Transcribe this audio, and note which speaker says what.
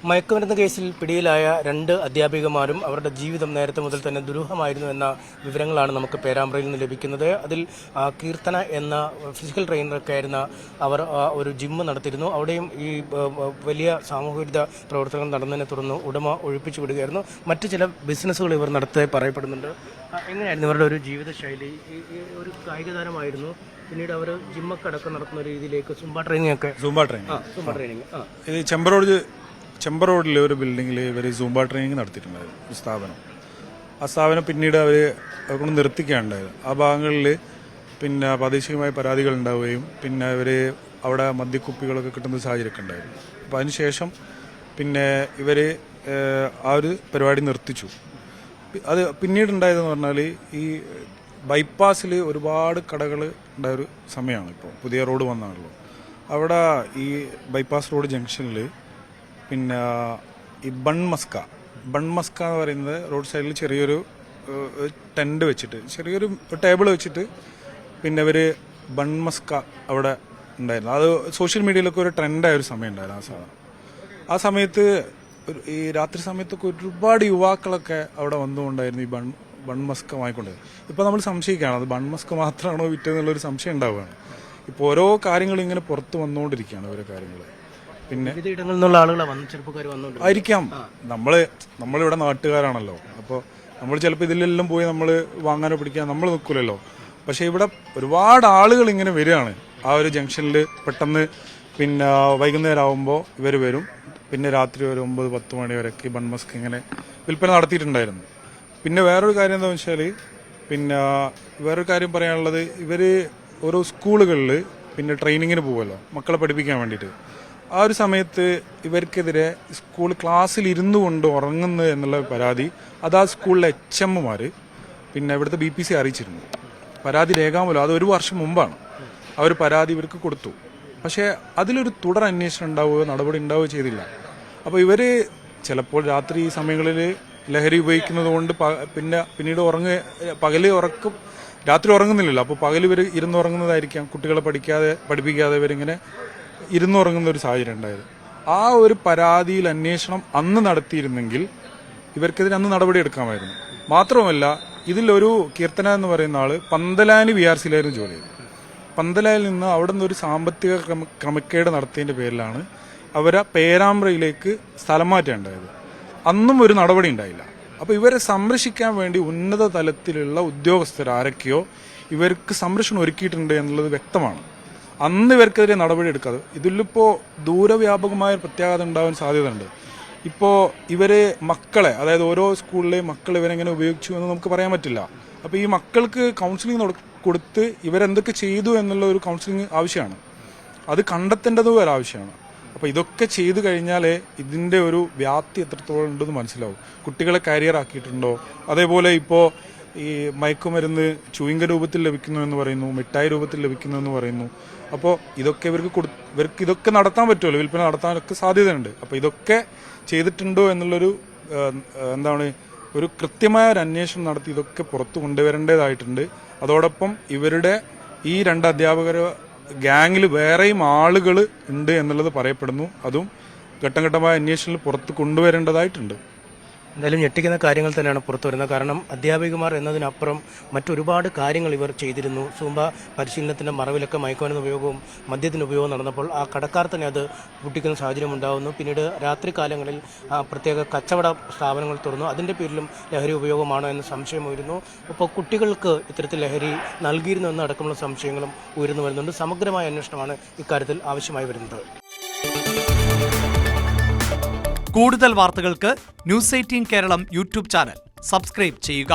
Speaker 1: മയക്കുമരുന്ന് കേസിൽ പിടിയിലായ 2 അധ്യാപികമാരും അവരുടെ ജീവിതം നേരത്തെ മുതൽ തന്നെ ദുരൂഹമായിരുന്നു എന്ന വിവരങ്ങളാണ് നമുക്ക് പേരാമ്പ്രയിൽ നിന്ന് ലഭിക്കുന്നത്. അതിൽ കീർത്തന എന്ന ഫിസിക്കൽ ട്രെയിനറൊക്കെ ആയിരുന്ന അവർ ഒരു ജിമ്മ് നടത്തിയിരുന്നു. അവിടെയും ഈ വലിയ സാമൂഹിക പ്രവർത്തനങ്ങൾ നടന്നതിനെ തുടർന്ന് ഉടമ ഒഴിപ്പിച്ചു വിടുകയായിരുന്നു. മറ്റു ചില ബിസിനസ്സുകൾ ഇവർ നടത്തി പറയപ്പെടുന്നുണ്ട്. എങ്ങനെയായിരുന്നു ഇവരുടെ ഒരു ജീവിതശൈലി? ഒരു കായിക താരമായിരുന്നു, പിന്നീട് അവർ ജിമ്മൊക്കെ അടക്കം നടത്തുന്ന രീതിയിലേക്ക് സൂംബ ട്രെയിനിങ്
Speaker 2: ഇത് ചെമ്പ റോഡിൽ ഒരു ബിൽഡിങ്ങിൽ ഇവർ സൂംബ ട്രെയിനിങ് നടത്തിയിട്ടുണ്ടായിരുന്നു, ഒരു സ്ഥാപനം. ആ സ്ഥാപനം പിന്നീട് അവർ കൊണ്ട് നിർത്തിക്കുകയുണ്ടായത്. ആ ഭാഗങ്ങളിൽ പിന്നെ പ്രാദേശികമായ പരാതികൾ ഉണ്ടാവുകയും പിന്നെ ഇവർ അവിടെ മദ്യക്കുപ്പികളൊക്കെ കിട്ടുന്ന സാഹചര്യമൊക്കെ ഉണ്ടായിരുന്നു. അപ്പോൾ അതിനുശേഷം പിന്നെ ഇവർ ആ ഒരു പരിപാടി നിർത്തിച്ചു. അത് പിന്നീട് ഉണ്ടായതെന്ന് പറഞ്ഞാൽ ഈ ബൈപ്പാസിൽ ഒരുപാട് കടകൾ ഉണ്ടായൊരു സമയമാണ്. ഇപ്പോൾ പുതിയ റോഡ് വന്നാണല്ലോ. അവിടെ ഈ ബൈപ്പാസ് റോഡ് ജംഗ്ഷനിൽ പിന്നെ ഈ ബൺമസ്ക എന്ന് പറയുന്നത് റോഡ് സൈഡിൽ ചെറിയൊരു ടെൻറ്റ് വെച്ചിട്ട് ചെറിയൊരു ടേബിൾ വെച്ചിട്ട് പിന്നെ ഇവർ ബൺമസ്ക അവിടെ ഉണ്ടായിരുന്നു. അത് സോഷ്യൽ മീഡിയയിലൊക്കെ ഒരു ട്രെൻഡായ ഒരു സമയം ഉണ്ടായിരുന്നു. ആ സമയത്ത് ഈ രാത്രി സമയത്തൊക്കെ ഒരുപാട് യുവാക്കളൊക്കെ അവിടെ വന്നുകൊണ്ടായിരുന്നു ഈ ബൺമസ്ക വാങ്ങിക്കൊണ്ടത്. ഇപ്പോൾ നമ്മൾ സംശയിക്കുകയാണ് അത് ബൺമസ്ക മാത്രമാണോ വിറ്റതെന്നുള്ളൊരു സംശയം ഉണ്ടാവുകയാണ്. ഇപ്പോൾ ഓരോ കാര്യങ്ങളും ഇങ്ങനെ പുറത്ത് വന്നുകൊണ്ടിരിക്കുകയാണ് ഓരോ കാര്യങ്ങൾ. പിന്നെ
Speaker 1: ഇടങ്ങളിൽ നിന്നുള്ള ആളുകളെ ചെറുപ്പക്കാർ
Speaker 2: ആയിരിക്കാം. നമ്മളിവിടെ നാട്ടുകാരാണല്ലോ. അപ്പോൾ നമ്മൾ ചിലപ്പോൾ ഇതിലെല്ലാം പോയി നമ്മൾ വാങ്ങാനോ പിടിക്കാനോ നമ്മൾ നിൽക്കില്ലല്ലോ. പക്ഷേ ഇവിടെ ഒരുപാട് ആളുകൾ ഇങ്ങനെ വരികയാണ് ആ ഒരു ജംഗ്ഷനിൽ. പെട്ടെന്ന് പിന്നെ വൈകുന്നേരം ആകുമ്പോൾ ഇവർ വരും. പിന്നെ രാത്രി ഒരു 9-10 മണി വരെയൊക്കെ ബൺമസ്ക് ഇങ്ങനെ വിൽപ്പന നടത്തിയിട്ടുണ്ടായിരുന്നു. പിന്നെ വേറൊരു കാര്യം എന്താണെന്ന് വെച്ചാൽ പിന്നെ വേറൊരു കാര്യം പറയാനുള്ളത്, ഇവർ ഓരോ സ്കൂളുകളിൽ പിന്നെ ട്രെയിനിങ്ങിന് പോകുമല്ലോ മക്കളെ പഠിപ്പിക്കാൻ വേണ്ടിയിട്ട്. ആ ഒരു സമയത്ത് ഇവർക്കെതിരെ സ്കൂൾ ക്ലാസ്സിൽ ഇരുന്നു കൊണ്ട് ഉറങ്ങുന്നത് എന്നുള്ള പരാതി അത് ആ സ്കൂളിലെ HM പിന്നെ ഇവിടുത്തെ BPC അറിയിച്ചിരുന്നു. പരാതി രേഖാമൂലം അത് 1 വർഷം മുമ്പാണ് അവർ പരാതി ഇവർക്ക് കൊടുത്തു. പക്ഷേ അതിലൊരു തുടർ അന്വേഷണം ഉണ്ടാവുകയോ നടപടി ഉണ്ടാവുകയോ ചെയ്തില്ല. അപ്പോൾ ഇവർ ചിലപ്പോൾ രാത്രി സമയങ്ങളിൽ ലഹരി ഉപയോഗിക്കുന്നത് കൊണ്ട് പിന്നീട് രാത്രി ഉറങ്ങുന്നില്ലല്ലോ. അപ്പോൾ പകൽ ഇവർ ഇരുന്നുറങ്ങുന്നതായിരിക്കാം. കുട്ടികളെ പഠിപ്പിക്കാതെ ഇവരിങ്ങനെ ഇരുന്നുറങ്ങുന്ന ഒരു സാഹചര്യം ഉണ്ടായത്. ആ ഒരു പരാതിയിൽ അന്വേഷണം അന്ന് നടത്തിയിരുന്നെങ്കിൽ ഇവർക്കെതിരെ അന്ന് നടപടി എടുക്കാമായിരുന്നു. മാത്രമല്ല ഇതിലൊരു കീർത്തന എന്ന് പറയുന്ന ആള് പന്തലാനി VRCയിലായിരുന്നു ജോലി ചെയ്തത്. പന്തലായിൽ നിന്ന് അവിടെ നിന്നൊരു സാമ്പത്തിക ക്രമക്കേട് നടത്തിയതിൻ്റെ പേരിലാണ് അവരെ പേരാമ്പ്രയിലേക്ക് സ്ഥലം മാറ്റം ഉണ്ടായത്. അന്നും ഒരു നടപടി ഉണ്ടായില്ല. അപ്പോൾ ഇവരെ സംരക്ഷിക്കാൻ വേണ്ടി ഉന്നത തലത്തിലുള്ള ഉദ്യോഗസ്ഥർ ആരൊക്കെയോ ഇവർക്ക് സംരക്ഷണം ഒരുക്കിയിട്ടുണ്ട് എന്നുള്ളത് വ്യക്തമാണ്. അന്ന് ഇവർക്കെതിരെ നടപടി എടുക്കാതെ ഇതിലിപ്പോൾ ദൂരവ്യാപകമായ പ്രത്യാഘാതം ഉണ്ടാവാൻ സാധ്യതയുണ്ട്. ഇപ്പോൾ ഇവരെ മക്കളെ, അതായത് ഓരോ സ്കൂളിലെയും മക്കൾ ഇവരെങ്ങനെ ഉപയോഗിച്ചു എന്ന് നമുക്ക് പറയാൻ പറ്റില്ല. അപ്പോൾ ഈ മക്കൾക്ക് കൗൺസിലിംഗ് കൊടുത്ത് ഇവരെന്തൊക്കെ ചെയ്തു എന്നുള്ള ഒരു കൗൺസിലിംഗ് ആവശ്യമാണ്. അത് കണ്ടെത്തേണ്ടതും ഒരു ആവശ്യമാണ്. അപ്പോൾ ഇതൊക്കെ ചെയ്തു കഴിഞ്ഞാലേ ഇതിൻ്റെ ഒരു വ്യാപ്തി എത്രത്തോളം ഉണ്ടെന്ന് മനസ്സിലാവും. കുട്ടികളെ കരിയർ ആക്കിയിട്ടുണ്ടോ? അതേപോലെ ഇപ്പോൾ ഈ മയക്കുമരുന്ന് ചൂയിങ്ക രൂപത്തിൽ ലഭിക്കുന്നു എന്ന് പറയുന്നു, മിഠായി രൂപത്തിൽ ലഭിക്കുന്നു എന്ന് പറയുന്നു. അപ്പോൾ ഇതൊക്കെ ഇവർക്ക് ഇതൊക്കെ നടത്താൻ പറ്റുമല്ലോ, വിൽപ്പന നടത്താനൊക്കെ സാധ്യതയുണ്ട്. അപ്പോൾ ഇതൊക്കെ ചെയ്തിട്ടുണ്ടോ എന്നുള്ളൊരു ഒരു കൃത്യമായ ഒരു അന്വേഷണം നടത്തി ഇതൊക്കെ പുറത്തു കൊണ്ടുവരേണ്ടതായിട്ടുണ്ട്. അതോടൊപ്പം ഇവരുടെ ഈ 2 അധ്യാപകർ ഗ്യാങ്ങിൽ വേറെയും ആളുകൾ ഉണ്ട് എന്നുള്ളത് പറയപ്പെടുന്നു. അതും ഘട്ടംഘട്ടമായ അന്വേഷണത്തിൽ പുറത്ത് കൊണ്ടുവരേണ്ടതായിട്ടുണ്ട്.
Speaker 1: എന്തായാലും ഞെട്ടിക്കുന്ന കാര്യങ്ങൾ തന്നെയാണ് പുറത്തു വരുന്നത്. കാരണം അധ്യാപികമാർ എന്നതിനപ്പുറം മറ്റൊരുപാട് കാര്യങ്ങൾ ഇവർ ചെയ്തിരുന്നു. സൂംബ പരിശീലനത്തിൻ്റെ മറവിലൊക്കെ മയക്കുമരുന്ന് ഉപയോഗവും മദ്യത്തിൻ്റെ ഉപയോഗവും നടന്നപ്പോൾ ആ കടക്കാർ തന്നെ അത് പൊട്ടിക്കുന്ന സാഹചര്യം ഉണ്ടാകുന്നു. പിന്നീട് രാത്രി കാലങ്ങളിൽ പ്രത്യേക കച്ചവട സ്ഥാപനങ്ങൾ തുറന്നു. അതിൻ്റെ പേരിലും ലഹരി ഉപയോഗമാണോ എന്ന സംശയം ഉയരുന്നു. അപ്പോൾ കുട്ടികൾക്ക് ഇത്തരത്തിൽ ലഹരി നൽകിയിരുന്നു എന്നടക്കമുള്ള സംശയങ്ങളും ഉയർന്നു വരുന്നുണ്ട്. സമഗ്രമായ അന്വേഷണമാണ് ഇക്കാര്യത്തിൽ ആവശ്യമായി വരുന്നത്.
Speaker 3: കൂടുതൽ വാർത്തകൾക്ക് News 18 Keralam YouTube channel subscribe ചെയ്യുക.